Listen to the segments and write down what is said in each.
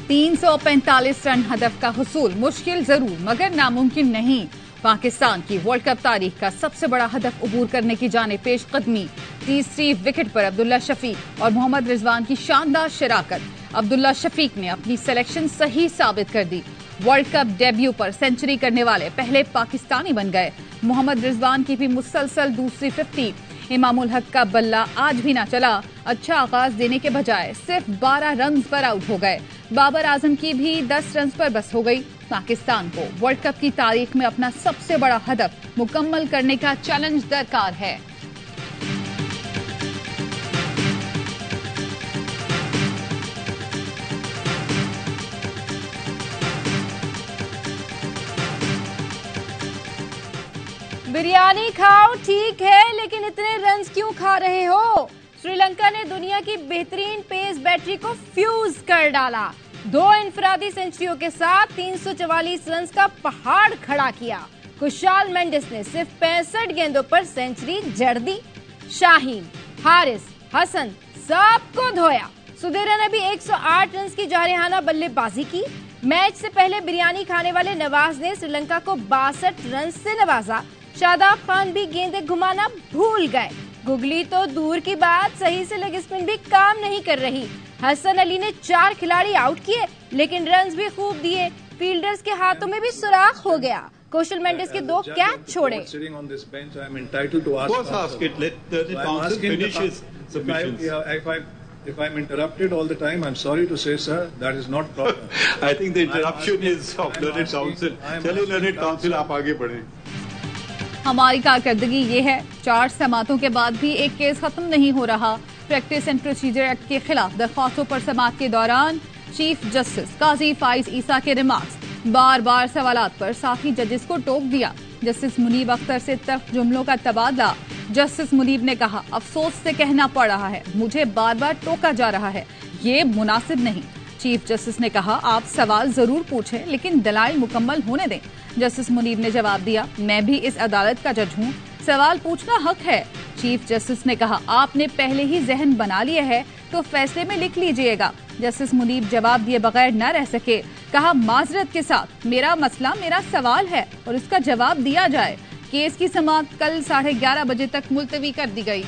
345 run हदफ का हुसूल मुश्किल जरूर मगर नामुमकिन नहीं। पाकिस्तान की वर्ल्ड कप तारीख का सबसे बड़ा हदफ अबूर करने की जाने पेशकदमी। तीसरी विकेट पर अब्दुल्ला शफीक और मोहम्मद रिजवान की शानदार शराकत। अब्दुल्ला शफीक ने अपनी सिलेक्शन सही साबित कर दी। वर्ल्ड कप डेब्यू पर सेंचुरी करने वाले पहले पाकिस्तानी बन गए। मोहम्मद रिजवान की भी मुसलसल दूसरी 50। इमामुल हक का बल्ला आज भी ना चला। अच्छा आगाज देने के बजाय सिर्फ 12 रन पर आउट हो गए। बाबर आजम की भी 10 रन पर बस हो गई। पाकिस्तान को वर्ल्ड कप की तारीख में अपना सबसे बड़ा हदफ मुकम्मल करने का चैलेंज दरकार है। बिरयानी खाओ ठीक है, लेकिन इतने रन्स क्यों खा रहे हो? श्रीलंका ने दुनिया की बेहतरीन पेस बैटरी को फ्यूज कर डाला। 2 इनफरादी सेंचुरियों के साथ 344 रन का पहाड़ खड़ा किया। कुशाल मेंडिस ने सिर्फ 65 गेंदों पर सेंचुरी जड़ दी। शाहीन, हारिस, हसन सबको धोया। सुदेरा ने भी 108 रन की जारहाना बल्लेबाजी की। मैच से पहले बिरयानी खाने वाले नवाज ने श्रीलंका को 62 रन से नवाजा। शादाब खान भी गेंदें घुमाना भूल गए। गुगली तो दूर की बात, सही से लेग स्पिन भी काम नहीं कर रही। हसन अली ने 4 खिलाड़ी आउट किए, लेकिन रन्स भी खूब दिए। फील्डर्स के हाथों में भी सुराख हो गया। कौशल मेंडिस के 2 कैच छोड़े। If I'm interrupted all the time, I'm sorry to say, sir, that is not proper. I think the interruption is of learned council. चलिए learned council आप आगे बढ़ें। हमारी कारकर्दगी ये है, 4 समातों के बाद भी एक केस खत्म नहीं हो रहा। प्रैक्टिस एंड प्रोसीजर एक्ट के खिलाफ दरख्वास्तों पर समात के दौरान चीफ जस्टिस काजी फाइज ईसा के रिमार्क्स बार बार सवालात पर साथी जजेस को टोक दिया। जस्टिस मुनीब अख्तर से तल्ख जुमलों का तबादला। जस्टिस मुनीब ने कहा, अफसोस से कहना पड़ रहा है, मुझे बार बार टोका जा रहा है, ये मुनासिब नहीं। चीफ जस्टिस ने कहा, आप सवाल जरूर पूछें लेकिन दलाइल मुकम्मल होने दें। जस्टिस मुनीब ने जवाब दिया, मैं भी इस अदालत का जज हूँ, सवाल पूछना हक है। चीफ जस्टिस ने कहा, आपने पहले ही जहन बना लिया है तो फैसले में लिख लीजिएगा। जस्टिस मुनीब जवाब दिए बगैर न रह सके। कहा, माजरत के साथ मेरा मसला मेरा सवाल है और इसका जवाब दिया जाए। केस की समाअत कल 11:30 बजे तक मुलतवी कर दी गई।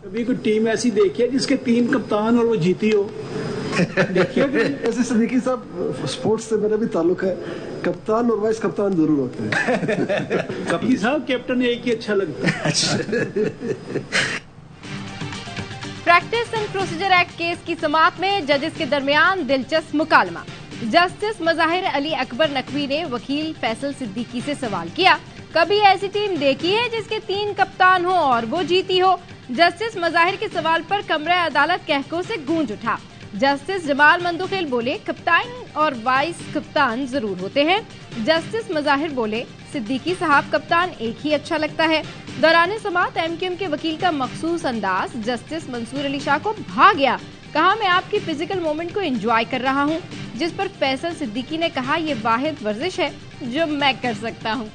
कभी कोई टीम ऐसी देखी है जिसके 3 कप्तान और वो जीती हो? देखिए ऐसे सिद्दीकी साहब, स्पोर्ट्स से मेरा भी ताल्लुक है, कप्तान और वाइस कप्तान जरूर होते हैं। कप्तान साहब कैप्टन एक ही अच्छा लगता है। Practice and procedure act case की समाअत में जजेस के दरमियान दिलचस्प मुकालमा। जस्टिस मज़ाहिर अली अकबर नकवी ने वकील फैसल सिद्दीकी से सवाल किया, कभी ऐसी टीम देखी है जिसके 3 कप्तान हो और वो जीती हो? जस्टिस मज़ाहिर के सवाल पर कमरा अदालत कहकों से गूंज उठा। जस्टिस जमाल मंदुखेल बोले, कप्तान और वाइस कप्तान जरूर होते हैं। जस्टिस मज़ाहिर बोले, सिद्दीकी साहब कप्तान एक ही अच्छा लगता है। दौरान समाअत एमक्यूएम के वकील का मखसूस अंदाज जस्टिस मंसूर अली शाह को भा गया। कहा, मैं आपकी फिजिकल मोमेंट को एंजॉय कर रहा हूँ। जिस पर फैसल सिद्दीकी ने कहा, ये वाहिद वर्जिश है जो मैं कर सकता हूँ।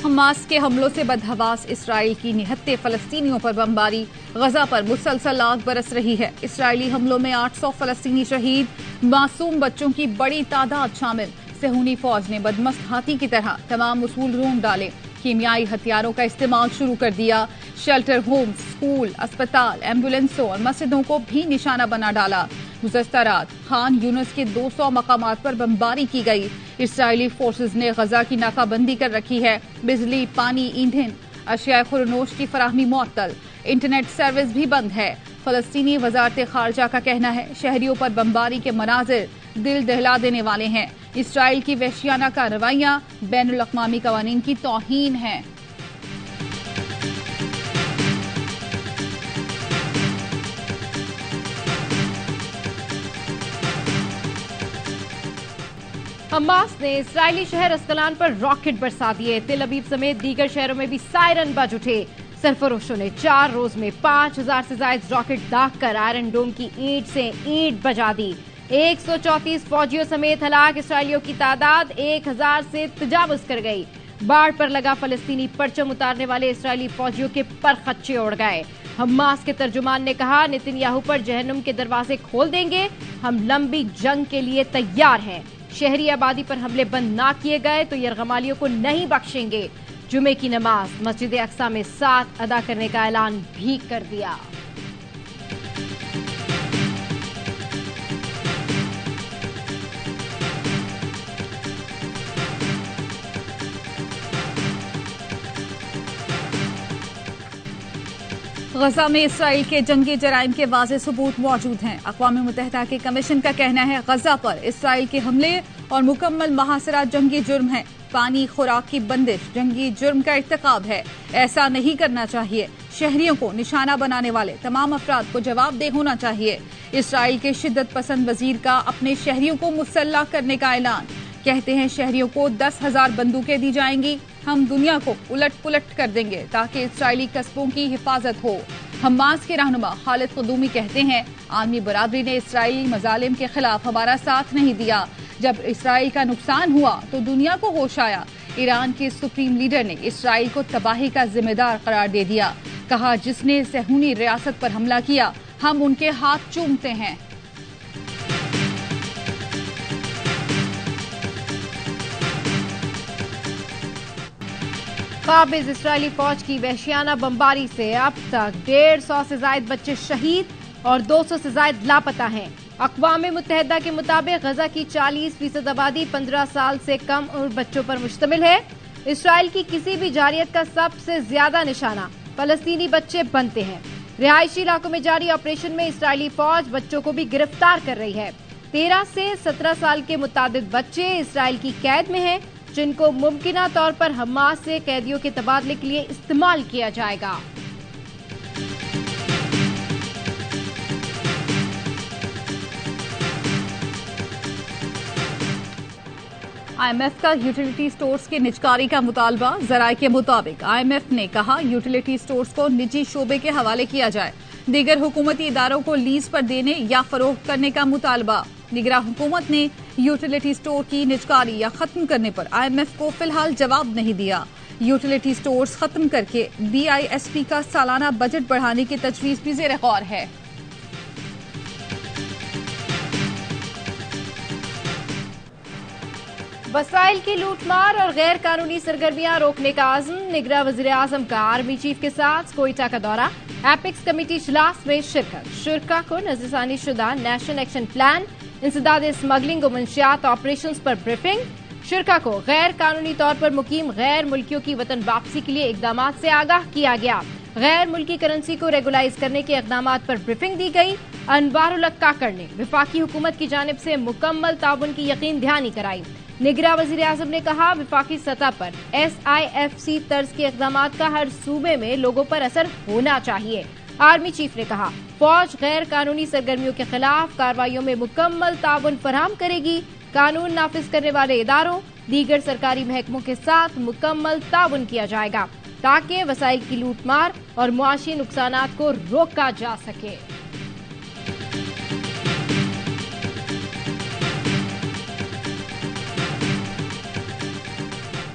हमास के हमलों से बदहवास इसराइल की निहत्ते फलस्तीनियों पर बमबारी। गजा पर मुसलसल आग बरस रही है। इसराइली हमलों में 800 फलस्तीनी शहीद, मासूम बच्चों की बड़ी तादाद शामिल। सेहूनी फौज ने बदमस्त हाथी की तरह तमाम उसूल रोंद डाले। कीमियाई हथियारों का इस्तेमाल शुरू कर दिया। शेल्टर होम, स्कूल, अस्पताल, एम्बुलेंसों और मस्जिदों को भी निशाना बना डाला। गुज़श्ता रात खान यूनिस के 200 मकामात पर बमबारी की गई। इसराइली फोर्सेज ने गजा की नाकाबंदी कर रखी है। बिजली, पानी, ईंधन, अशिया खुरनोश की फराहमी मुअत्तल। इंटरनेट सर्विस भी बंद है। फलस्तीनी वजारत खारजा का कहना है, शहरियों पर बमबारी के मनाजिर दिल दहला देने वाले हैं। इसराइल की वहशियाना कार्रवाइयां बैनुल अक़वामी क़वानीन की तौहीन है। हमास ने इसराइली शहर अस्कलान पर रॉकेट बरसा दिए। तेल अवीव समेत दीगर शहरों में भी सायरन बज उठे। सरफरोशों ने 4 रोज में 5000 से ज्यादा रॉकेट दागकर आयरन डोम की ईंट से ईंट बजा दी। 134 फौजियों समेत हलाक इसराइलियों की तादाद 1000 से तजावुज कर गई। बाढ़ पर लगा फलस्तीनी परचम उतारने वाले इसराइली फौजियों के परखच्चे उड़ गए। हमास के तर्जुमान ने कहा, नेतन्याहू पर जहन्नुम के दरवाजे खोल देंगे, हम लंबी जंग के लिए तैयार हैं। शहरी आबादी पर हमले बंद ना किए गए तो यरगमालियों को नहीं बख्शेंगे। जुमे की नमाज मस्जिद अक्सा में साथ अदा करने का ऐलान भी कर दिया। गजा में इसराइल के जंगी जराइम के वाज़ेह सबूत मौजूद हैं। अक़वाम मुत्तहिदा के कमीशन का कहना है, गजा पर इसराइल के हमले और मुकम्मल मुहासरा जंगी जुर्म है। पानी खुराक की बंदिश जंगी जुर्म का इर्तिकाब है। ऐसा नहीं करना चाहिए। शहरियों को निशाना बनाने वाले तमाम अफराद को जवाबदेह होना चाहिए। इसराइल के शिद्दत पसंद वजीर का अपने शहरियों को मुसल्लह करने का ऐलान। कहते हैं, शहरियों को 10,000 बंदूकें दी जाएंगी। हम दुनिया को उलट पुलट कर देंगे ताकि इसराइली कस्बों की हिफाजत हो। हमास के रहनुमा खालिद क़दूमी कहते हैं, आलमी बरादरी ने इसराइली मजालिम के खिलाफ हमारा साथ नहीं दिया। जब इसराइल का नुकसान हुआ तो दुनिया को होश आया। ईरान के सुप्रीम लीडर ने इसराइल को तबाही का जिम्मेदार करार दे दिया। कहा, जिसने सहूनी रियासत पर हमला किया, हम उनके हाथ चूमते हैं। काबिज इसराइली फौज की वहशियाना बमबारी से अब तक 150 से ज्यादा बच्चे शहीद और 200 से ज्यादा लापता हैं। अक़वाम मुत्तहिदा के मुताबिक गजा की 40% आबादी 15 साल से कम उम्र बच्चों पर मुश्तमिल है। इसराइल की किसी भी जारियत का सबसे ज्यादा निशाना फलस्तीनी बच्चे बनते हैं। रिहायशी इलाकों में जारी ऑपरेशन में इसराइली फौज बच्चों को भी गिरफ्तार कर रही है। 13 से 17 साल के मुतादिद बच्चे इसराइल की कैद में हैं, जिनको मुमकिना तौर पर हमास से कैदियों के तबादले के लिए इस्तेमाल किया जाएगा। IMF का यूटिलिटी स्टोर्स की निजकारी का मुतालबा। जराये के मुताबिक IMF ने कहा, यूटिलिटी स्टोर्स को निजी शोबे के हवाले किया जाए। दीगर हुकूमती इदारों को लीज पर देने या फरोख्त करने का मुतालबा। निगरान हुकूमत ने यूटिलिटी स्टोर की निजकारी या खत्म करने पर IMF को फिलहाल जवाब नहीं दिया। यूटिलिटी स्टोर्स खत्म करके BISP का सालाना बजट बढ़ाने की तजवीज भी ज़ेर गौर है। वसाइल की लूटमार और गैर कानूनी सरगर्मियां रोकने का आज़म। निगरां वज़ीर आज़म का आर्मी चीफ के साथ कोयटा का दौरा। एपिक्स कमेटी इजलास में शिरकत। शुरा को नजरसानी शुदा नेशनल एक्शन प्लान, इंसदाद स्मगलिंग और मंशियात ऑपरेशन पर ब्रीफिंग। शुरा को गैर कानूनी तौर पर मुकीम गैर मुल्कियों की वतन वापसी के लिए इकदाम से आगाह किया गया। गैर मुल्की करेंसी को रेगुलाइज करने के इकदाम पर ब्रीफिंग दी गई। अनवारुल हक काकड़ ने विफाकी हुकूमत की जानिब से मुकम्मल ताउन की यकीन दहानी कराई। निगरां वज़ीर आज़म ने कहा, विफाकी सतह पर SIFC तर्ज के इक़दाम का हर सूबे में लोगों पर असर होना चाहिए। आर्मी चीफ ने कहा, फौज गैर कानूनी सरगर्मियों के खिलाफ कार्रवाइयों में मुकम्मल ताउन फराहम करेगी। कानून नाफिज करने वाले इदारों, दीगर सरकारी महकमों के साथ मुकम्मल ताउन किया जाएगा ताकि वसाइल की लूटमार और मुआशी नुकसानात को रोका जा सके।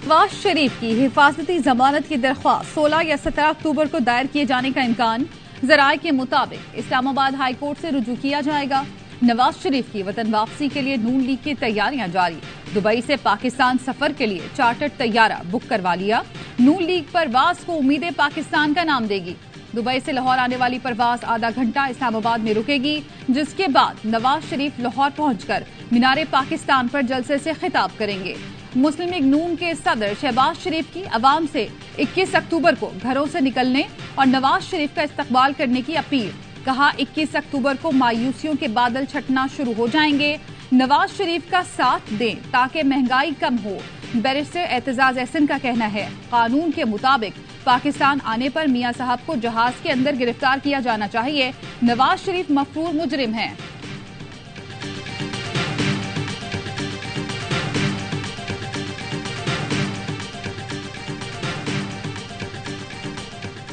नवाज शरीफ की हिफाजती जमानत की दरख्वास्त 16 या 17 अक्टूबर को दायर किए जाने का इम्कान। जराये के मुताबिक इस्लामाबाद हाई कोर्ट से रुजू किया जाएगा। नवाज शरीफ की वतन वापसी के लिए नून लीग की तैयारियां जारी। दुबई से पाकिस्तान सफर के लिए चार्टर्ड तैयारा बुक करवा लिया। नून लीग परवाज को उम्मीदें पाकिस्तान का नाम देगी। दुबई से लाहौर आने वाली परवाज आधा घंटा इस्लामाबाद में रुकेगी, जिसके बाद नवाज शरीफ लाहौर पहुंचकर मीनारे पाकिस्तान पर जलसे से खिताब करेंगे। मुस्लिम लीग नून के सदर शहबाज शरीफ की अवाम से 21 अक्टूबर को घरों से निकलने और नवाज शरीफ का इस्तकबाल करने की अपील। कहा, 21 अक्टूबर को मायूसियों के बादल छटना शुरू हो जाएंगे। नवाज शरीफ का साथ दें ताकि महंगाई कम हो। बैरिस्टर एतजाज एहसन का कहना है, कानून के मुताबिक पाकिस्तान आने पर मियां साहब को जहाज के अंदर गिरफ्तार किया जाना चाहिए। नवाज शरीफ मफरूर मुजरिम हैं।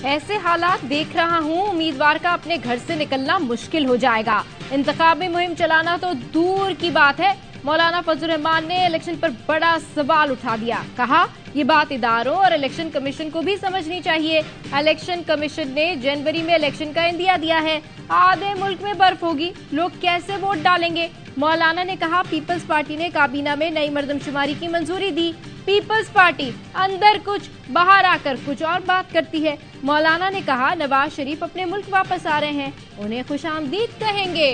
ऐसे हालात देख रहा हूँ, उम्मीदवार का अपने घर से निकलना मुश्किल हो जाएगा। इंतखाबी मुहिम चलाना तो दूर की बात है। मौलाना फजल रहमान ने इलेक्शन पर बड़ा सवाल उठा दिया। कहा, ये बात इदारों और इलेक्शन कमीशन को भी समझनी चाहिए। इलेक्शन कमीशन ने जनवरी में इलेक्शन का इंदिया दिया है। आधे मुल्क में बर्फ होगी, लोग कैसे वोट डालेंगे? मौलाना ने कहा, पीपल्स पार्टी ने काबीना में नई मर्दमशुमारी की मंजूरी दी। पीपल्स पार्टी अंदर कुछ बाहर आकर कुछ और बात करती है। मौलाना ने कहा, नवाज शरीफ अपने मुल्क वापस आ रहे हैं, उन्हें खुशामदीद कहेंगे।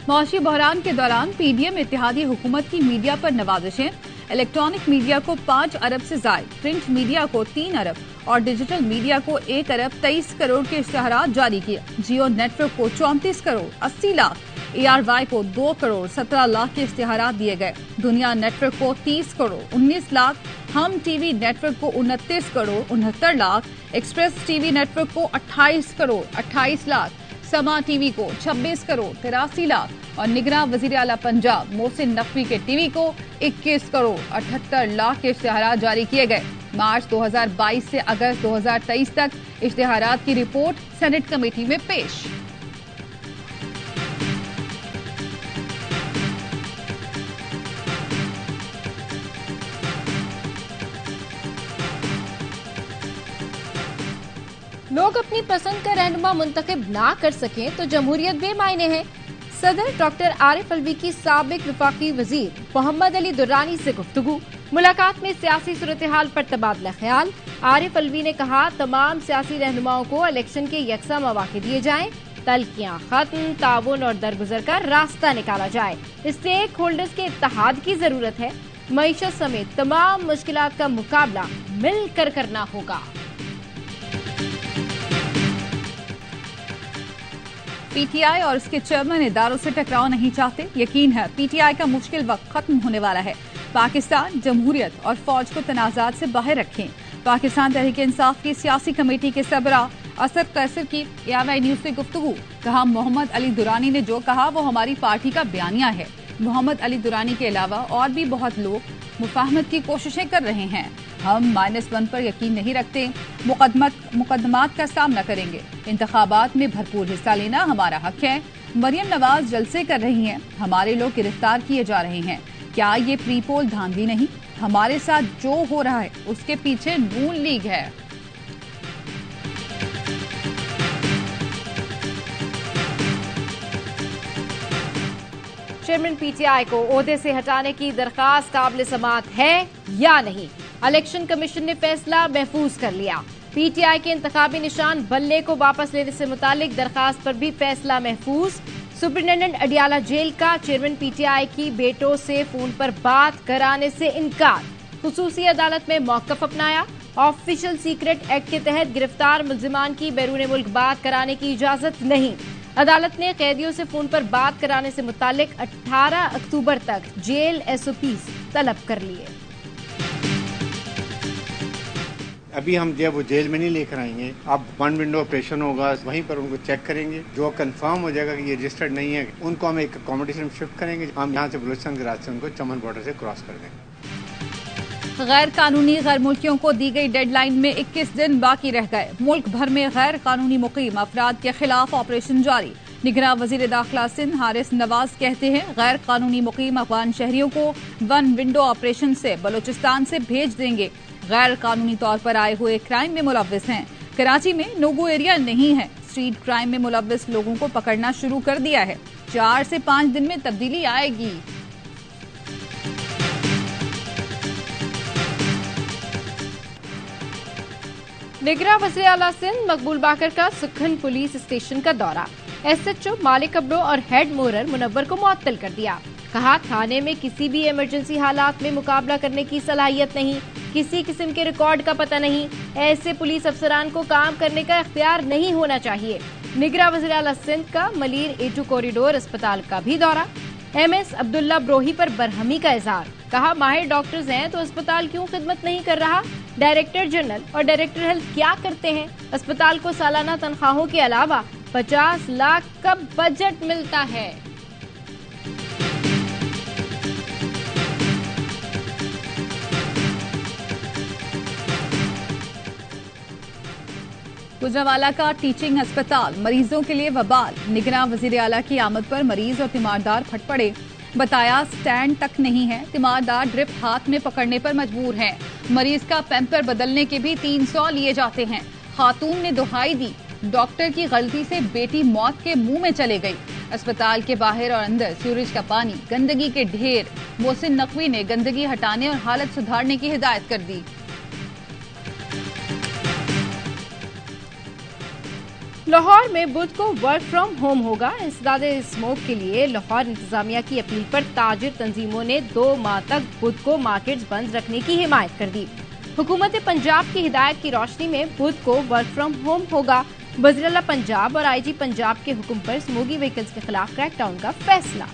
मौशी बहरान के दौरान पीडीएम इत्तेहादी हुकूमत की मीडिया पर नवाजिशें। इलेक्ट्रॉनिक मीडिया को 5 अरब से जायद, प्रिंट मीडिया को 3 अरब और डिजिटल मीडिया को 1 अरब 23 करोड़ के इश्तहारात जारी किए। जियो नेटवर्क को 34 करोड़ 80 लाख, ARY को 2 करोड़ 17 लाख के इश्तहारात दिए गए। दुनिया नेटवर्क को 30 करोड़ 19 लाख, हम टीवी नेटवर्क को 29 crore 69 lakh, express TV network को 28 करोड़ 28 लाख, समा टीवी को 26 करोड़ 83 लाख और निगरान वजीर आला पंजाब मोहसिन नकवी के टीवी को 21 करोड़ 78 लाख के इश्तहारात जारी किए गए। मार्च 2022 से अगस्त 2023 तक इश्तहारात की रिपोर्ट सेनेट कमेटी में पेश। लोग अपनी पसंद का रहनुमा मुंतखब ना कर सकें तो जमहूरियत बेमायने है। सदर डॉक्टर आरिफ अलवी की साबिक वफाकी वजीर मोहम्मद अली दुर्रानी से गुफ्तगू। मुलाकात में सियासी सूरत हाल पर तबादला ख्याल। आरिफ अलवी ने कहा, तमाम सियासी रहनुमाओं को इलेक्शन के यकसा मौके दिए जाएं, तल्खियां खत्म, ताउन और दरगुजर का रास्ता निकाला जाए। स्टेक होल्डर्स के इत्तेहाद की जरूरत है। मईशत समेत तमाम मुश्किलात का मुकाबला मिलकर करना होगा। पीटीआई और इसके चेयरमैन इदारों से टकराव नहीं चाहते। यकीन है पीटीआई का मुश्किल वक्त खत्म होने वाला है। पाकिस्तान, जमहूरियत और फौज को तनाजात से बाहर रखें। पाकिस्तान तहरीक इंसाफ की सियासी कमेटी के सरबराह असद कैसर की AMI न्यूज से गुफ्तगू। कहा, मोहम्मद अली दुरानी ने जो कहा वो हमारी पार्टी का बयानिया है। मोहम्मद अली दुरानी के अलावा और भी बहुत लोग मुफाहमत की कोशिशें कर रहे हैं। हम -1 पर यकीन नहीं रखते। मुकदमात का सामना करेंगे। इंतखाबात में भरपूर हिस्सा लेना हमारा हक है। मरियम नवाज जलसे कर रही हैं, हमारे लोग गिरफ्तार किए जा रहे हैं। क्या ये प्री पोल धांधली नहीं? हमारे साथ जो हो रहा है उसके पीछे नून लीग है। चेयरमैन पीटीआई को ओहदे से हटाने की दरखास्त काबिल समाअत है या नहीं? इलेक्शन कमीशन ने फैसला महफूज कर लिया। पीटीआई के इंतखाबी निशान बल्ले को वापस लेने से मुतालिक दरखास्त पर भी फैसला महफूज। सुपरिटेंडेंट अडियाला जेल का चेयरमैन पीटीआई की बेटों से फोन पर बात कराने से इनकार। खुसूसी अदालत में मौकफ अपनाया। ऑफिशियल सीक्रेट एक्ट के तहत गिरफ्तार मुल्जिमान की बैरून मुल्क बात कराने की इजाजत नहीं। अदालत ने कैदियों से फोन पर बात कराने से मुतालिक 18 अक्टूबर तक जेल SOPs तलब कर लिए। अभी हम जब वो जेल में नहीं लेकर आएंगे, अब 1 विंडो ऑपरेशन होगा, वहीं पर उनको चेक करेंगे। जो कंफर्म हो जाएगा कि ये रजिस्टर्ड नहीं है, उनको हम एक अकोमोडेशन शिफ्ट करेंगे। हम यहाँ से बलूचिस्तान के रास्ते उनको चमन बॉर्डर से क्रॉस कर देंगे। गैर कानूनी गैर मुल्कियों को दी गई डेडलाइन में 21 दिन बाकी रह गए। मुल्क भर में गैर कानूनी मुकीम अफराद के खिलाफ ऑपरेशन जारी। निगरान वजीर दाखिला सिंध हारिस नवाज कहते हैं, गैर कानूनी मुकीम अफगान शहरियों को 1 विंडो ऑपरेशन से बलूचिस्तान से भेज देंगे। गैर कानूनी तौर पर आए हुए क्राइम में मुलव्विस हैं। कराची में नो-गो एरिया नहीं है। स्ट्रीट क्राइम में मुलव्विस लोगों को पकड़ना शुरू कर दिया है। 4 से 5 दिन में तब्दीली आएगी। निगरान वज़ीर आला सिंध मकबूल बाकर का सुखन पुलिस स्टेशन का दौरा। SHO मालिक अब्रो और हेड मोरर मुनव्वर को मुअत्तल कर दिया। कहा, थाने में किसी भी इमरजेंसी हालात में मुकाबला करने की सलाहियत नहीं, किसी किस्म के रिकॉर्ड का पता नहीं। ऐसे पुलिस अफसरान को काम करने का इख्तियार नहीं होना चाहिए। निगरान वज़ीर आला सिंध का मलीर A2 कॉरिडोर अस्पताल का भी दौरा। MS अब्दुल्ला ब्रोही पर बरहमी का इज़हार। कहा, माहिर डॉक्टर्स हैं तो अस्पताल क्यों खिदमत नहीं कर रहा? डायरेक्टर जनरल और डायरेक्टर हेल्थ क्या करते हैं? अस्पताल को सालाना तनख्वाहों के अलावा 50 लाख का बजट मिलता है। गुजरांवाला का टीचिंग अस्पताल मरीजों के लिए वबाल। निगरान वजीर आला की आमद पर मरीज और तीमारदार फट पड़े। बताया स्टैंड तक नहीं है, तीमारदार ड्रिप हाथ में पकड़ने पर मजबूर हैं। मरीज का पैम्पर बदलने के भी 300 लिए जाते हैं। खातून ने दुहाई दी, डॉक्टर की गलती से बेटी मौत के मुंह में चले गई। अस्पताल के बाहर और अंदर सीवरेज का पानी, गंदगी के ढेर। मोहसिन नकवी ने गंदगी हटाने और हालत सुधारने की हिदायत कर दी। लाहौर में बुध को वर्क फ्रॉम होम होगा। इंसदाद स्मोक के लिए लाहौर इंतजामिया की अपील पर ताजिर तंजीमों ने 2 माह तक बुध को मार्केट्स बंद रखने की हिमायत कर दी। हुकूमत पंजाब की हिदायत की रोशनी में बुध को वर्क फ्रॉम होम होगा। वज़ीर आला पंजाब और IG पंजाब के हुक्म पर स्मोगी व्हीकल्स के खिलाफ क्रैकडाउन का फैसला।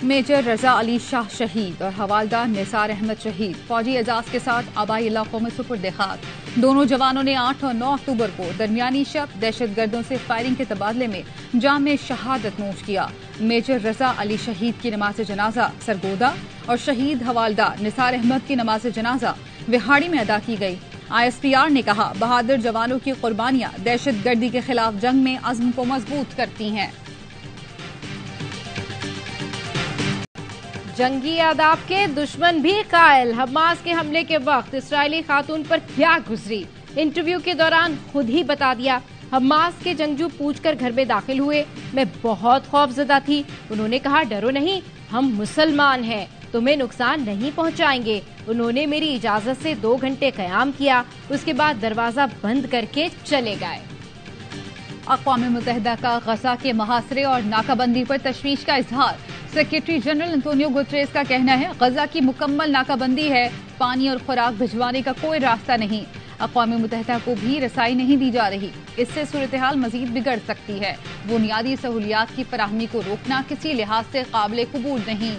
मेजर रजा अली शाह शहीद और हवालदार निसार अहमद शहीद फौजी एजाज के साथ आबाई इलाकों में सुपुर्द खाक। दोनों जवानों ने 8 और 9 अक्टूबर को दरमियानी शब दहशतगर्दों से फायरिंग के तबादले में जाम शहादत नोश किया। मेजर रजा अली शहीद की नमाज जनाजा सरगोदा और शहीद हवालदार निसार अहमद की नमाज जनाजा विहाड़ी में अदा की गई। ISPR ने कहा, बहादुर जवानों की कुर्बानियां दहशतगर्दी के खिलाफ जंग में अज़्म को मजबूत करती हैं। जंगी आदाब के दुश्मन भी कायल। हमास के हमले के वक्त इस्राएली खातून पर क्या गुजरी, इंटरव्यू के दौरान खुद ही बता दिया। हमास के जंगजू पूछकर घर में दाखिल हुए, मैं बहुत खौफजदा थी। उन्होंने कहा, डरो नहीं, हम मुसलमान हैं, तुम्हें नुकसान नहीं पहुंचाएंगे। उन्होंने मेरी इजाजत से 2 घंटे कयाम किया, उसके बाद दरवाजा बंद करके चले गए। अक़वाम मुत्तहिदा का गजा के मुहासरे और नाकाबंदी पर तशवीश का इजहार। सेक्रेटरी जनरल एंटोनियो गुतरेस का कहना है, गजा की मुकम्मल नाकाबंदी है, पानी और खुराक भिजवाने का कोई रास्ता नहीं। अक़वाम मुत्तहिदा को भी रसाई नहीं दी जा रही, इससे सूरत हाल मजीद बिगड़ सकती है। बुनियादी सहूलियात की फराहमी को रोकना किसी लिहाज से काबिल कबूल नहीं।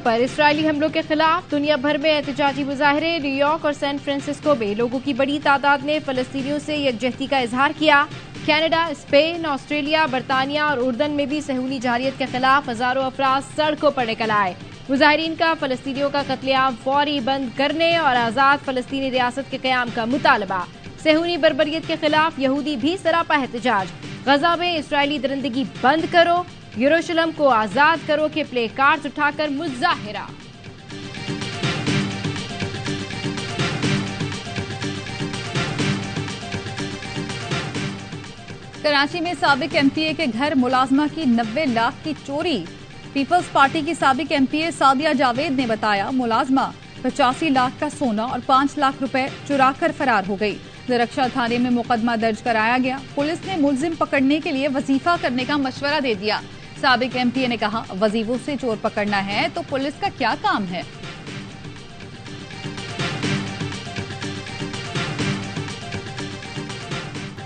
पर इसराइली हमलों के खिलाफ दुनिया भर में एहतजाजी मुजाहरे। न्यूयॉर्क और सैन फ्रांसिस्को में लोगों की बड़ी तादाद ने फलस्तीनियों से यकजहती का इजहार किया। कनाडा, स्पेन, ऑस्ट्रेलिया, बरतानिया और उर्दन में भी सहूली जारियत के खिलाफ हजारों अफराद सड़कों पर निकल आए। मुजाहिरीन का फलस्तीनियों का कत्लेआम फौरी बंद करने और आजाद फलस्तीनी रियासत के कयाम का मुतालबा। सहूनी बर्बरियत के खिलाफ यहूदी भी सरापा एहतजाज। गजा में इसराइली दरिंदगी बंद करो, यरूशलेम को आजाद करो के प्ले कार्ड्स उठाकर मुजाहिरा। कराची में साबिक MPA के घर मुलाजमा की 90 लाख की चोरी। पीपल्स पार्टी की साबिक MPA सादिया जावेद ने बताया, मुलाजमा 85 लाख का सोना और 5 लाख रुपए चुरा कर फरार हो गई। दरख्शा थाने में मुकदमा दर्ज कराया गया। पुलिस ने मुलजिम पकड़ने के लिए वजीफा करने का मशवरा दे दिया। साबिक MPA ने कहा, वजीफों से चोर पकड़ना है तो पुलिस का क्या काम है।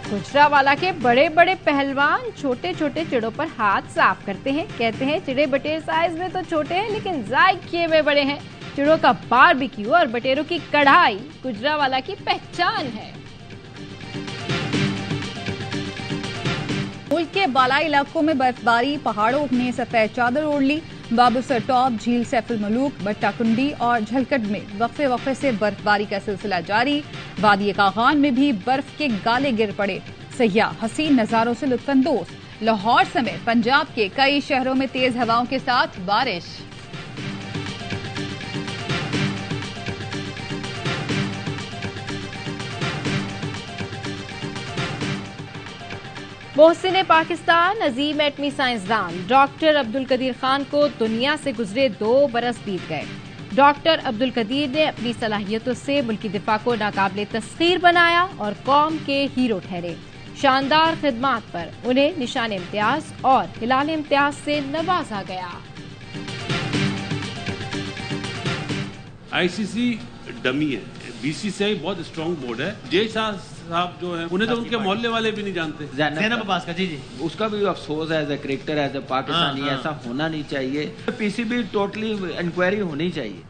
गुजरांवाला के बड़े बड़े पहलवान छोटे छोटे चिड़ों पर हाथ साफ करते हैं। कहते हैं, चिड़े बटेर साइज में तो छोटे हैं लेकिन जायके में बड़े हैं। चिड़ों का बारबेक्यू और बटेरों की कढ़ाई गुजरांवाला की पहचान है। मुल्क के बालाई इलाकों में बर्फबारी, पहाड़ों ने सफेद चादर ओढ़ ली। बाबूसर टॉप, झील सैफुल मलूक, बट्टाकुंडी और झलकट में वक्फे वक्फे से बर्फबारी का सिलसिला जारी। वादी कागान में भी बर्फ के गाले गिर पड़े। सयाह हसीन नजारों से लुत्फानंदोज। लाहौर समेत पंजाब के कई शहरों में तेज हवाओं के साथ बारिश। मोहसिन पाकिस्तान अजीम एटमी साइंसदान डॉक्टर अब्दुल कदीर खान को दुनिया से गुजरे 2 बरस बीत गए। डॉक्टर अब्दुल कदीर ने अपनी सलाहियतों से मुल्की दिफा को नाकाबिले तस्खीर बनाया और कौम के हीरो ठहरे। शानदार खिदमात पर उन्हें निशान इम्तियाज और हिलाल इम्तियाज से नवाजा गया। ICC डमी है, BCCI बहुत स्ट्रॉन्ग बोर्ड है। जय शाह साहब जो है, उन्हें तो उनके मोहल्ले वाले भी नहीं जानते। ज़ैनब अब्बास का, जी जी, उसका भी अफसोस है। As a cricketer, as a Pakistani, ऐसा होना नहीं चाहिए। PCB टोटली इंक्वायरी होनी चाहिए।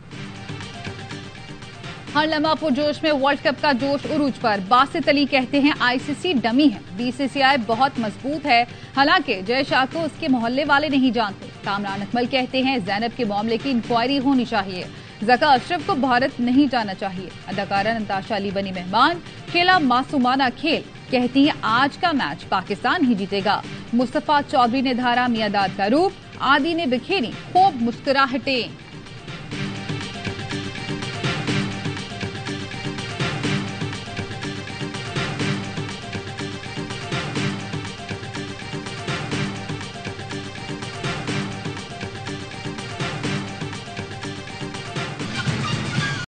हर लम्हा पुरजोश में वर्ल्ड कप का जोश उरूज पर। बासित अली कहते हैं आईसीसी डमी है, बीसीसीआई बहुत मजबूत है। हालांकि जय शाह को उसके मोहल्ले वाले नहीं जानते। कामरान अकमल कहते हैं जैनब के मामले की इंक्वायरी होनी चाहिए। ज़का अशरफ को भारत नहीं जाना चाहिए। अदाकारा नताशा अली बनी मेहमान, खेला मासूमाना खेल। कहती है आज का मैच पाकिस्तान ही जीतेगा। मुस्तफा चौधरी ने धारा मियादाद का रूप, आदि ने बिखेरी खूब मुस्कुराहटें।